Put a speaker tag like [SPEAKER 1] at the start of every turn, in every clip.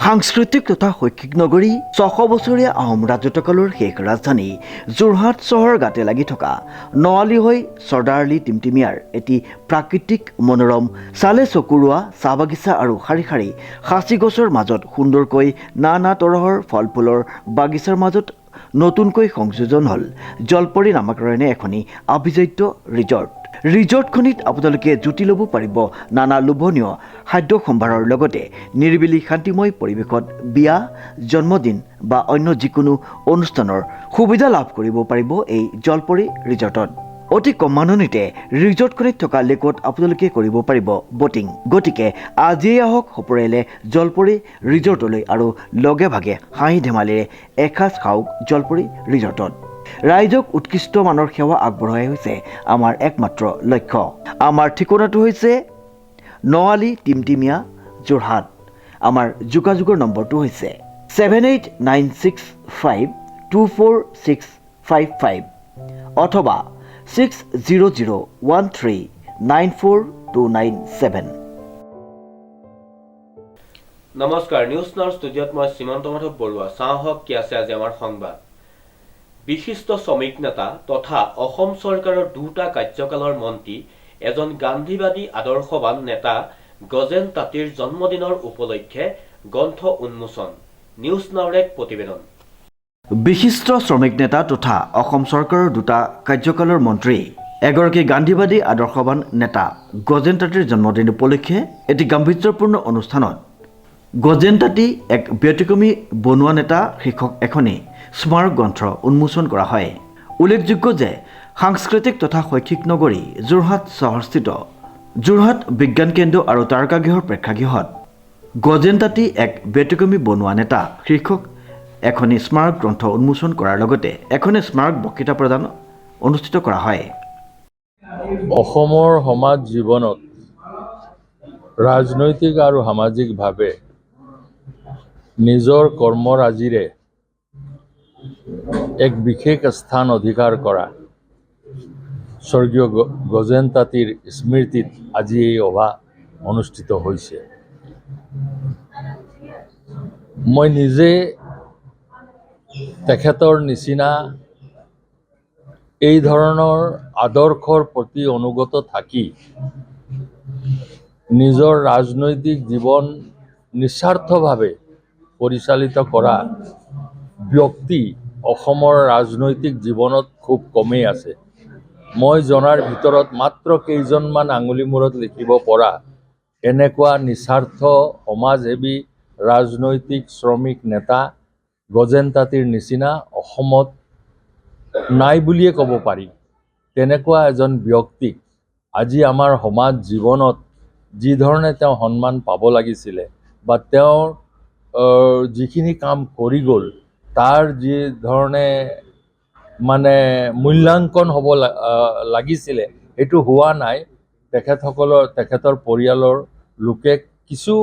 [SPEAKER 1] সাংস্কৃতিক তথা শৈক্ষিক নগৰী ৬০০ বছৰীয়া আহোম ৰাজত্বকালৰ শেষ ৰাজধানী যোৰহাট চহৰ গাতে লাগি থকা নৱালী হৈ চৰ্দাৰলী টিমটিমিয়াৰ এটি প্ৰাকৃতিক মনোৰম চালে চকুৰোৱা চাহ বাগিচা আৰু শাৰী শাৰী সাঁচি গছৰ মাজত সুন্দৰকৈ নানা তৰহৰ ফল ফুলৰ বাগিচাৰ মাজত নতুনকৈ সংযোজন হ'ল জলপৰী নামাকৰণে এখনি আভিজাত্য ৰিজৰ্টখনিত আপোনালোকে জুতি ল'ব পাৰিব নানা লোভনীয় খাদ্য সম্ভাৰৰ লগতে নিৰিবিলি শান্তিময় পৰিৱেশত বিয়া জন্মদিন বা অন্য যিকোনো অনুষ্ঠানৰ সুবিধা লাভ কৰিব পাৰিব এই জলপৰী ৰিজৰ্টত। অতি কম মাননিতে ৰিজৰ্টখনিত থকা লেকত আপোনালোকে কৰিব পাৰিব বটিং। গতিকে আজিয়েই আহক সপৰিয়ালে জলপৰী ৰিজৰ্টলৈ আৰু লগে ভাগে হাঁহি ধেমালিৰে এসাঁজ খাওক জলপৰী ৰিজৰ্টত। ৰাইজক উৎকৃষ্ট মানৰ সেৱা আগবঢ়াই হৈছে আমাৰ একমাত্ৰ লক্ষ্য। আমাৰ ঠিকনাটো হৈছে নৱালী টিমটিমিয়া যোৰহাট। আমাৰ যোগাযোগৰ নম্বৰটো হৈছে 7896524655 অথবা 6001394297।
[SPEAKER 2] নমস্কাৰ, নিউজ নাওৰ ষ্টুডিঅ'ত মই শ্ৰীমন্ত মাধৱ বৰুৱা। চাওঁ হওক কি আছে আজি আমাৰ সংবাদ। বিশিষ্ট শ্ৰমিক নেতা তথা অসম চৰকাৰৰ দুটা কাৰ্যকালৰ মন্ত্ৰী এজন গান্ধীবাদী আদৰ্শবান নেতা গজেন তাঁতীৰ জন্মদিনৰ উপলক্ষে গ্ৰন্থ উন্মোচন। নিউজ নাওৰ এক প্ৰতিবেদন।
[SPEAKER 1] বিশিষ্ট শ্ৰমিক নেতা তথা অসম চৰকাৰৰ দুটা কাৰ্যকালৰ মন্ত্ৰী এগৰাকী গান্ধীবাদী আদৰ্শবান নেতা গজেন তাঁতীৰ জন্মদিন উপলক্ষে এটি গাম্ভীৰ্যপূৰ্ণ অনুষ্ঠানত গজেন তাঁতী এক ব্যতিক্ৰমী বনুৱা নেতা শীৰ্ষক এখনি স্মাৰক গ্ৰন্থ উন্মোচন কৰা হয়। উল্লেখযোগ্য যে সাংস্কৃতিক তথা শৈক্ষিক নগৰী যোৰহাট চহৰস্থিত যোৰহাট বিজ্ঞান কেন্দ্ৰ আৰু তাৰকাগৃহৰ প্ৰেক্ষাগৃহত গজেন তাঁতী এক ব্যতিক্ৰমী বনুৱা নেতা শীৰ্ষক এখনি স্মাৰক গ্ৰন্থ উন্মোচন কৰাৰ লগতে এখনি স্মাৰক বক্তৃতা প্ৰদান অনুষ্ঠিত কৰা হয়।
[SPEAKER 3] অসমৰ সমাজ জীৱনত ৰাজনৈতিক আৰু সামাজিকভাৱে নিজৰ কৰ্মৰাজিৰে এক বিশেষ স্থান অধিকাৰ কৰা স্বৰ্গীয় গজেন তাঁতীৰ স্মৃতিত আজি এই সভা অনুষ্ঠিত হৈছে। মই নিজে তেখেতৰ নিচিনা এই ধৰণৰ আদৰ্শৰ প্ৰতি অনুগত থাকি নিজৰ ৰাজনৈতিক জীৱন নিস্বাৰ্থভাৱে পৰিচালিত কৰা ব্যক্তি অসমৰ ৰাজনৈতিক জীৱনত খুব কমেই আছে। মই জনাৰ ভিতৰত মাত্ৰ কেইজনমান আঙুলি মূৰত লিখিব পৰা এনেকুৱা নিস্বাৰ্থ সমাজসেৱী ৰাজনৈতিক শ্ৰমিক নেতা গজেন তাঁতীৰ নিচিনা অসমত নাই বুলিয়ে ক'ব পাৰি। তেনেকুৱা এজন ব্যক্তিক আজি আমাৰ সমাজ জীৱনত যি ধৰণে তেওঁ সন্মান পাব লাগিছিলে বা তেওঁৰ যিখিনি কাম কৰি গ'ল তাৰ যি ধৰণে মূল্যাংকন হ'ব লাগিছিলে সেইটো হোৱা নাই। তেখেতৰ পৰিয়ালৰ লোকে কিছু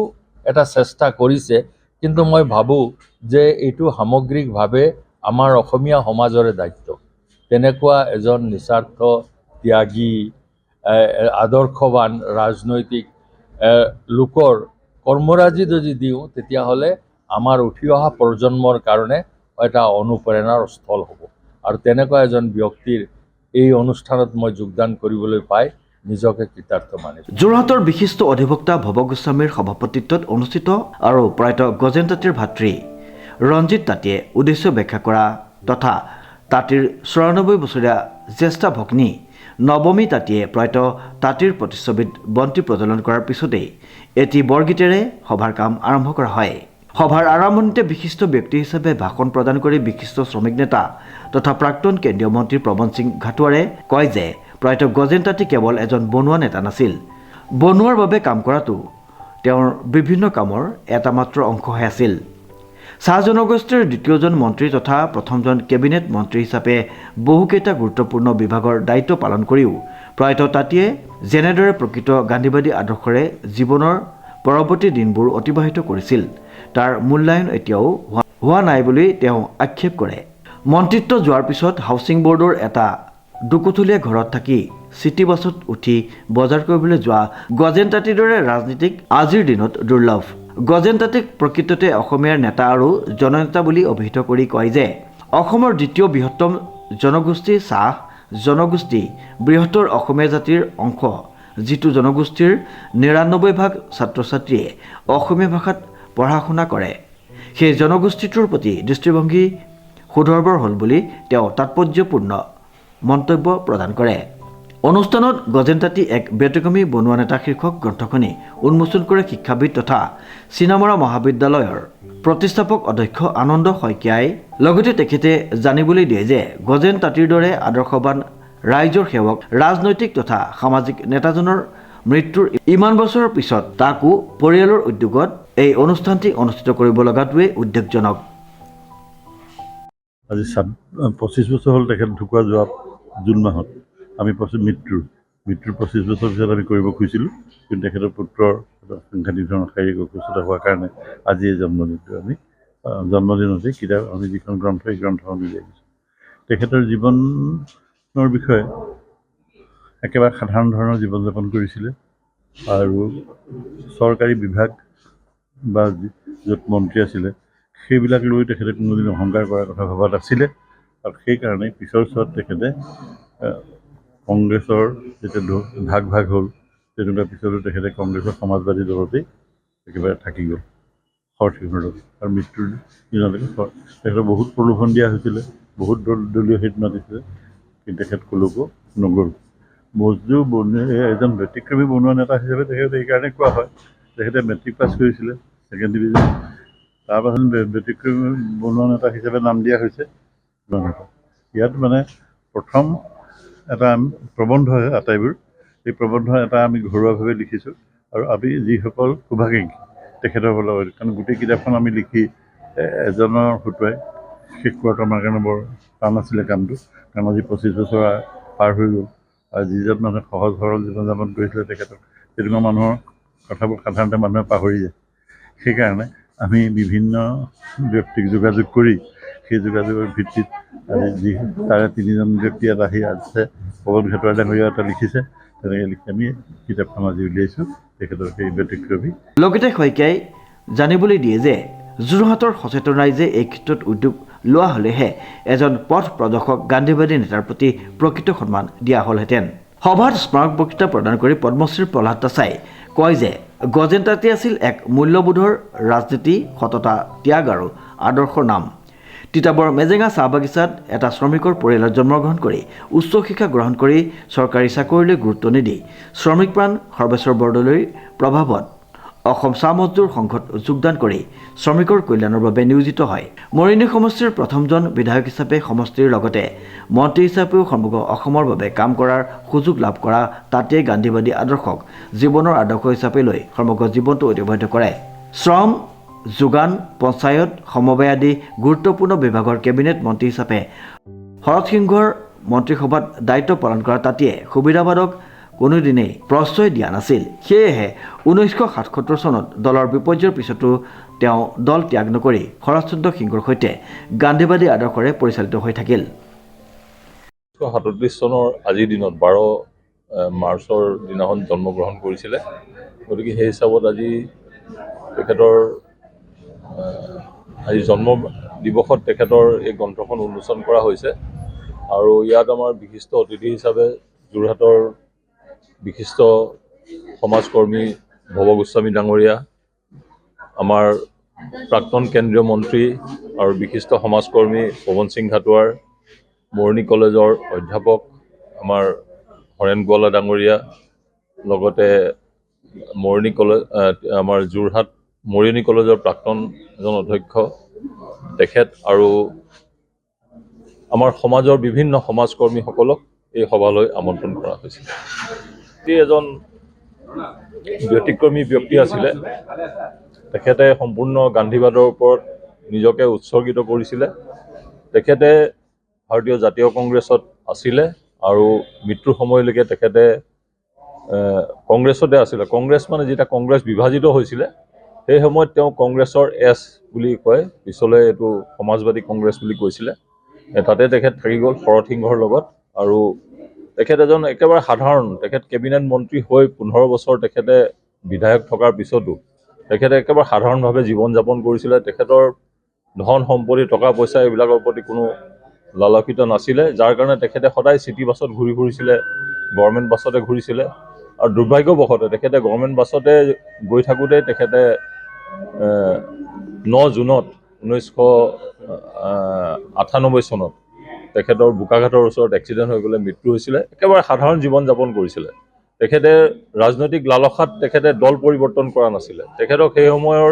[SPEAKER 3] এটা চেষ্টা কৰিছে, কিন্তু মই ভাবোঁ যে এইটো সামগ্ৰিকভাৱে আমাৰ অসমীয়া সমাজৰে দায়িত্ব। তেনেকুৱা এজন নিস্বাৰ্থ ত্যাগী আদৰ্শবান ৰাজনৈতিক লোকৰ কৰ্মৰাজি যদি দিওঁ তেতিয়াহ'লে আমাৰ উঠি অহা প্ৰজন্মৰ কাৰণে এটা অনুপ্ৰেৰণাৰ স্থল হ'ব। আৰু তেনেকুৱা এজন ব্যক্তিৰ এই অনুষ্ঠানত মই যোগদান কৰিবলৈ পাই নিজকে কৃতাৰ্থ মানিছোঁ।
[SPEAKER 1] যোৰহাটৰ বিশিষ্ট অধিবক্তা ভৱ গোস্বামীৰ সভাপতিত্বত অনুষ্ঠিত আৰু প্ৰয়াত গজেন তাঁতীৰ ভাতৃ ৰঞ্জিত তাঁতীয়ে উদ্দেশ্য ব্যাখ্যা কৰা তথা তাঁতীৰ ৯৪ বছৰীয়া জ্যেষ্ঠা ভগ্নী নৱমী তাঁতীয়ে প্ৰয়াত তাঁতীৰ প্ৰতিচ্ছবিত বন্তি প্ৰজ্বলন কৰাৰ পিছতেই এটি বৰগীতেৰে সভাৰ কাম আৰম্ভ কৰা হয়। সভাৰ আৰম্ভণিতে বিশিষ্ট ব্যক্তি হিচাপে ভাষণ প্ৰদান কৰি বিশিষ্ট শ্ৰমিক নেতা তথা প্ৰাক্তন কেন্দ্ৰীয় মন্ত্ৰী প্ৰবন সিং ঘাটোৱাৰে কয় যে প্ৰয়াত গজেন তাঁতী কেৱল এজন বনুৱা নেতা নাছিল। বনুৱাৰ বাবে কাম কৰাটো তেওঁৰ বিভিন্ন কামৰ এটা মাত্ৰ অংশহে আছিল। চাহ জনগোষ্ঠীৰ দ্বিতীয়জন মন্ত্ৰী তথা প্ৰথমজন কেবিনেট মন্ত্ৰী হিচাপে বহুকেইটা গুৰুত্বপূৰ্ণ বিভাগৰ দায়িত্ব পালন কৰিও প্ৰয়াত তাঁতীয়ে যেনেদৰে প্ৰকৃত গান্ধীবাদী আদৰ্শৰে জীৱনৰ পৰৱৰ্তী দিনবোৰ অতিবাহিত কৰিছিল তাৰ মূল্যায়ন এতিয়াও হোৱা নাই বুলি তেওঁ আক্ষেপ কৰে। মন্ত্ৰিত্ব যোৱাৰ পিছত হাউচিং বৰ্ডৰ এটা দুকঠলীয়া ঘৰত থাকি চিটি বাছত উঠি বজাৰ কৰিবলৈ যোৱা গজেন তাঁতীৰ দৰে ৰাজনীতিক আজিৰ দিনত দুৰ্লভ। গজেন তাঁতীক প্ৰকৃততে অসমীয়াৰ নেতা আৰু জননেতা বুলি অভিহিত কৰি কয় যে অসমৰ দ্বিতীয় বৃহত্তম জনগোষ্ঠী চাহ জনগোষ্ঠী বৃহত্তৰ অসমীয়া জাতিৰ অংশ, যিটো জনগোষ্ঠীৰ ৯৯% ছাত্ৰ ছাত্ৰীয়ে অসমীয়া ভাষাত পঢ়া শুনা কৰে। সেই জনগোষ্ঠীটোৰ প্ৰতি দৃষ্টিভংগী সুদৰ্বৰ হ'ল বুলি তেওঁ তাৎপৰ্যপূৰ্ণ মন্তব্য প্ৰদান কৰে। অনুষ্ঠানত গজেন তাঁতী এক ব্যতিক্ৰমী বনুৱা নেতা শীৰ্ষক গ্ৰন্থখনি উন্মোচন কৰে শিক্ষাবিদ তথা চিনামৰা মহাবিদ্যালয়ৰ প্ৰতিষ্ঠাপক অধ্যক্ষ আনন্দ শইকীয়াই। লগতে তেখেতে জানিবলৈ দিয়ে যে গজেন তাঁতীৰ দৰে আদৰ্শৱান ৰাইজৰ সেৱক ৰাজনৈতিক তথা সামাজিক নেতাজনৰ মৃত্যুৰ ইমান বছৰৰ পিছত তাকো পৰিয়ালৰ উদ্যোগত এই অনুষ্ঠানটি অনুষ্ঠিত কৰিব লগাটোৱে উদ্বেগজনক।
[SPEAKER 4] আজি 25 বছৰ হ'ল তেখেত ঢুকুৱা যোৱা জুন মাহত আমি মৃত্যুৰ 25 বছৰ পিছত আমি কৰিব খুজিছিলোঁ, কিন্তু তেখেতৰ পুত্ৰৰ সাংঘাতিক ধৰণৰ শাৰীৰিক অসুস্থতা হোৱাৰ কাৰণে আজি এই জন্মদিনটো আমি জন্মদিনতেই কিতাপ আমি যিখন গ্ৰন্থ এই গ্ৰন্থখন উলিয়াইছোঁ। তেখেতৰ জীৱনৰ বিষয়ে একেবাৰে সাধাৰণ ধৰণৰ জীৱন যাপন কৰিছিলে আৰু চৰকাৰী বিভাগ বা য'ত মন্ত্ৰী আছিলে সেইবিলাক লৈ তেখেতে কোনোদিন অহংকাৰ কৰাৰ কথা ভবা নাছিলে আৰু সেইকাৰণে পিছৰ চোৱাত তেখেতে কংগ্ৰেছৰ যেতিয়া ভাগ হ'ল তেনেকুৱা পিছতো তেখেতে কংগ্ৰেছৰ সমাজবাদী দলতেই একেবাৰে থাকি গ'ল শৰৎ আৰু মৃত্যুৰ দিনলৈকে তেখেতক বহুত প্ৰলোভন দিয়া হৈছিলে, বহুত দলীয় হিত মাতিছিলে, কিন্তু তেখেত ক'লৈকো নগ'ল। মজদুৰ এজন ব্যতিক্ৰমী বনুৱা নেতা হিচাপে তেখেতে এইকাৰণে কোৱা হয়, তেখেতে মেট্ৰিক পাছ কৰিছিলে ছেকেণ্ড ডিভিজন, তাৰপাছত ব্যতিক্ৰমী বনুৱা নেতা হিচাপে নাম দিয়া হৈছে। ইয়াত মানে প্ৰথম এটা প্ৰবন্ধ আটাইবোৰ এই প্ৰবন্ধ এটা আমি ঘৰুৱাভাৱে লিখিছোঁ আৰু আমি যিসকল শুভাকাংক্ষী তেখেতৰ লগত, কাৰণ গোটেই কিতাপখন আমি লিখি এজনৰ হতুৱাই শেষ কৰাটো আমাৰ কাৰণে বৰ টান আছিলে কামটো, কাৰণ আজি 25 বছৰ পাৰ হৈ গ'ল আৰু যিজন মানুহে সহজ সৰল জীৱন যাপন কৰিছিলে তেখেতক তেনেকুৱা মানুহৰ কথাবোৰ সাধাৰণতে মানুহে পাহৰি যায়। সেইকাৰণে আমি বিভিন্ন ব্যক্তিক যোগাযোগ কৰি সেই যোগাযোগৰ ভিত্তিত আজি তাৰে 3জন ব্যক্তি এটা আহি আছে, পৱন ঘাটোৱাৰী ডাঙৰীয়া এটা লিখিছে, তেনেকৈ লিখি আমি কিতাপখন আজি উলিয়াইছোঁ তেখেতৰ সেই ব্যতিক্ৰমী।
[SPEAKER 1] লগতে শইকীয়াই জানিবলৈ দিয়ে যে যোৰহাটৰ সচেতন ৰাইজে এই ক্ষেত্ৰত উদ্যোগ লোৱা হ'লেহে এজন পথ প্ৰদৰ্শক গান্ধীবাদী নেতাৰ প্ৰতি প্ৰকৃত সন্মান দিয়া হ'লহেঁতেন। সভাত স্মাৰক বক্তৃতা প্ৰদান কৰি পদ্মশ্ৰী প্ৰহ্লাদ তাছাই কয় যে গজেন তাঁতী আছিল এক মূল্যবোধৰ ৰাজনীতি, সততা, ত্যাগ আৰু আদৰ্শৰ নাম। তিতাবৰ মেজেঙা চাহ বাগিচাত এটা শ্ৰমিকৰ পৰিয়ালত জন্মগ্ৰহণ কৰি উচ্চ শিক্ষা গ্ৰহণ কৰি চৰকাৰী চাকৰিলৈ গুৰুত্ব নিদি শ্ৰমিক প্ৰাণ সৰ্বেশ্বৰ বৰদলৈৰ প্ৰভাৱত অসম চাহ মজদুৰ সংঘত যোগদান কৰি শ্ৰমিকৰ কল্যাণৰ বাবে নিয়োজিত হয়। মৰিয়নি সমষ্টিৰ প্ৰথমজন বিধায়ক হিচাপে সমষ্টিৰ লগতে মন্ত্ৰী হিচাপেও সমগ্ৰ অসমৰ বাবে কাম কৰাৰ সুযোগ লাভ কৰা তাতেই গান্ধীবাদী আদৰ্শক জীৱনৰ আদৰ্শ হিচাপে লৈ সমগ্ৰ জীৱনটো অতিবাহিত কৰে। শ্ৰম, যোগান, পঞ্চায়ত, সমবায় আদি গুৰুত্বপূৰ্ণ বিভাগৰ কেবিনেট মন্ত্ৰী হিচাপে শৰৎ সিংহৰ মন্ত্ৰীসভাত দায়িত্ব পালন কৰা তাঁতীয়ে সুবিধাবাদক কোনোদিনেই প্ৰশ্ৰয় দিয়া নাছিল। সেয়েহে 1977 চনত দলৰ বিপৰ্যয়ৰ পিছতো তেওঁ দল ত্যাগ নকৰি শৰৎচন্দ্ৰ সিংহৰ সৈতে গান্ধীবাদী আদৰ্শৰে পৰিচালিত হৈ থাকিল।
[SPEAKER 3] 1937 চনৰ আজিৰ দিনত 12 মাৰ্চৰ দিনাখন জন্মগ্ৰহণ কৰিছিলে, গতিকে সেই হিচাপত আজি তেখেতৰ আজি জন্ম দিৱসত তেখেতৰ এই গ্ৰন্থখন উন্মোচন কৰা হৈছে আৰু ইয়াত আমাৰ বিশিষ্ট অতিথি হিচাপে যোৰহাটৰ বিশিষ্ট সমাজকৰ্মী ভৱ গোস্বামী ডাঙৰীয়া, আমাৰ প্ৰাক্তন কেন্দ্ৰীয় মন্ত্ৰী আৰু বিশিষ্ট সমাজকৰ্মী পৱন সিং ঘাটোৱাৰ, মৰিয়নি কলেজৰ অধ্যাপক আমাৰ হৰেণ গোৱালা ডাঙৰীয়া, লগতে মৰিয়নি কলেজ আমাৰ যোৰহাট মৰিয়নি কলেজৰ প্ৰাক্তন এজন অধ্যক্ষ তেখেত আৰু আমাৰ সমাজৰ বিভিন্ন সমাজকৰ্মীসকলক এই সভালৈ আমন্ত্ৰণ কৰা হৈছিল। এজন ব্যতিক্ৰমী ব্যক্তি আছিলে, তেখেতে সম্পূৰ্ণ গান্ধীবাদৰ ওপৰত নিজকে উৎসৰ্গিত কৰিছিলে। তেখেতে ভাৰতীয় জাতীয় কংগ্ৰেছত আছিলে আৰু মৃত্যুৰ সময়লৈকে তেখেতে কংগ্ৰেছতে আছিলে। কংগ্ৰেছ মানে যেতিয়া কংগ্ৰেছ বিভাজিত হৈছিলে সেই সময়ত তেওঁ কংগ্ৰেছৰ এছ বুলি কয়, পিছলৈ এইটো সমাজবাদী কংগ্ৰেছ বুলি কৈছিলে, তাতে তেখেত থাকি গ'ল শৰৎ সিংহৰ লগত। আৰু তেখেত এজন একেবাৰে সাধাৰণ, তেখেত কেবিনেট মন্ত্ৰী হৈ 15 বছৰ তেখেতে বিধায়ক থকাৰ পিছতো তেখেতে একেবাৰে সাধাৰণভাৱে জীৱন যাপন কৰিছিলে। তেখেতৰ ধন সম্পত্তি টকা পইচা এইবিলাকৰ প্ৰতি কোনো লালসিত নাছিলে, যাৰ কাৰণে তেখেতে সদায় চিটি বাছত ঘূৰি ফুৰিছিলে, গভৰ্ণমেণ্ট বাছতে ঘূৰিছিলে। আৰু দুৰ্ভাগ্যবশতে তেখেতে গভৰ্ণমেণ্ট বাছতে গৈ থাকোঁতেই তেখেতে 9 জুনত 1998 চনত তেখেতৰ বোকাঘাটৰ ওচৰত এক্সিডেণ্ট হৈ গ'লে মৃত্যু হৈছিলে। একেবাৰে সাধাৰণ জীৱন যাপন কৰিছিলে। তেখেতে ৰাজনৈতিক লালসাত তেখেতে দল পৰিৱৰ্তন কৰা নাছিলে। তেখেতক সেই সময়ৰ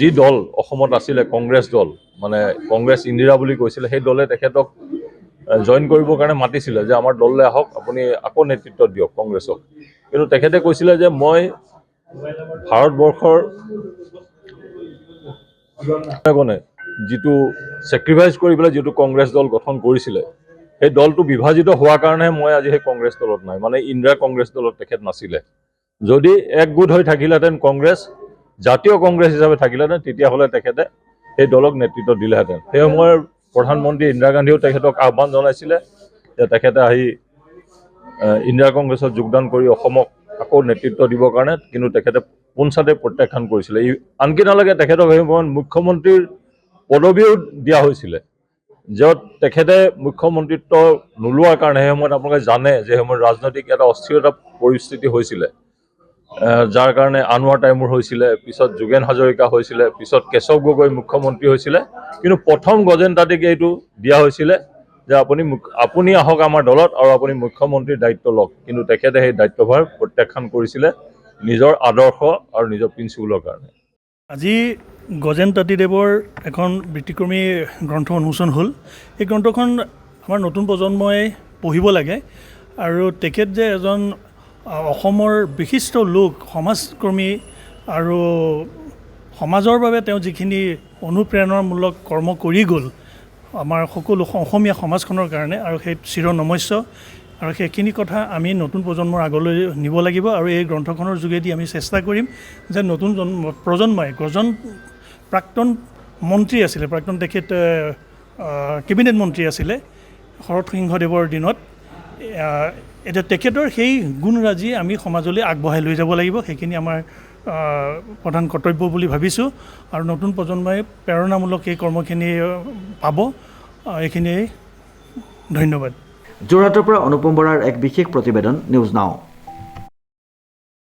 [SPEAKER 3] যি দল অসমত আছিলে, কংগ্ৰেছ দল, মানে কংগ্ৰেছ ইন্দিৰা বুলি কৈছিলে, সেই দলে তেখেতক জইন কৰিবৰ কাৰণে মাতিছিলে যে আমাৰ দললৈ আহক, আপুনি আকৌ নেতৃত্ব দিয়ক কংগ্ৰেছক। কিন্তু তেখেতে কৈছিলে যে মই ভাৰতবৰ্ষৰ যিটো ছেক্ৰিফাইচ কৰি পেলাই যিটো কংগ্ৰেছ দল গঠন কৰিছিলে, সেই দলটো বিভাজিত হোৱাৰ কাৰণেহে মই আজি সেই কংগ্ৰেছ দলত নাই, মানে ইন্দিৰা কংগ্ৰেছ দলত তেখেত নাছিলে। যদি একগোট হৈ থাকিলেহেঁতেন কংগ্ৰেছ, জাতীয় কংগ্ৰেছ হিচাপে থাকিলেহেঁতেন, তেতিয়াহ'লে তেখেতে সেই দলক নেতৃত্ব দিলেহেঁতেন। সেই সময়ৰ প্ৰধানমন্ত্ৰী ইন্দিৰা গান্ধীয়েও তেখেতক আহ্বান জনাইছিলে যে তেখেতে আহি ইন্দিৰা কংগ্ৰেছত যোগদান কৰি অসমক আকৌ নেতৃত্ব দিবৰ কাৰণে, কিন্তু তেখেতে পোনছাতে প্ৰত্যাখ্যান কৰিছিলে। আনকি নালাগে তেখেতক সেই সময়ত মুখ্যমন্ত্ৰীৰ পদবীও দিয়া হৈছিলে, য'ত তেখেতে মুখ্যমন্ত্ৰীত্ব নোলোৱাৰ কাৰণে সেই সময়ত আপোনালোকে জানে যে সেই সময়ত ৰাজনৈতিক এটা অস্থিৰতা পৰিস্থিতি হৈছিলে, যাৰ কাৰণে আনোৱাৰ টাইমুৰ হৈছিলে, পিছত যোগেন হাজৰিকা হৈছিলে, পিছত কেশৱ গগৈ মুখ্যমন্ত্ৰী হৈছিলে। কিন্তু প্ৰথম গজেন্দ্ৰনাথক এইটো দিয়া হৈছিলে যে আপুনি আহক আমাৰ দলত আৰু আপুনি মুখ্যমন্ত্ৰীৰ দায়িত্ব লওক। কিন্তু তেখেতে সেই দায়িত্বভাৰ প্ৰত্যাখ্যান কৰিছিলে নিজৰ আদৰ্শ আৰু নিজৰ প্ৰিন্সিপলৰ কাৰণে।
[SPEAKER 5] আজি গজেন তাঁতীদেৱৰ এখন ব্যতিক্ৰমী গ্ৰন্থ উন্মোচন হ'ল। এই গ্ৰন্থখন আমাৰ নতুন প্ৰজন্মই পঢ়িব লাগে। আৰু তেখেত যে এজন অসমৰ বিশিষ্ট লোক, সমাজকৰ্মী, আৰু সমাজৰ বাবে তেওঁ যিখিনি অনুপ্ৰেৰণামূলক কৰ্ম কৰি গ'ল আমাৰ সকলো অসমীয়া সমাজখনৰ কাৰণে, আৰু সেই চিৰনমস্য। আৰু সেইখিনি কথা আমি নতুন প্ৰজন্মৰ আগলৈ নিব লাগিব। আৰু এই গ্ৰন্থখনৰ যোগেদি আমি চেষ্টা কৰিম যে নতুন প্ৰজন্মই, প্ৰাক্তন মন্ত্ৰী আছিলে, তেখেত কেবিনেট মন্ত্ৰী আছিলে শৰৎ সিংহদেৱৰ দিনত। এতিয়া তেখেতৰ সেই গুণৰাজি আমি সমাজলৈ আগবঢ়াই লৈ যাব লাগিব। সেইখিনি আমাৰ প্ৰধান কৰ্তব্য বুলি ভাবিছোঁ। আৰু নতুন প্ৰজন্মই প্ৰেৰণামূলক এই কৰ্মখিনি পাব। এইখিনিয়ে, ধন্যবাদ।
[SPEAKER 1] যোৰহাটৰ পৰা অনুপম বৰাৰ এক বিশেষ প্ৰতিবেদন, নিউজ নাও।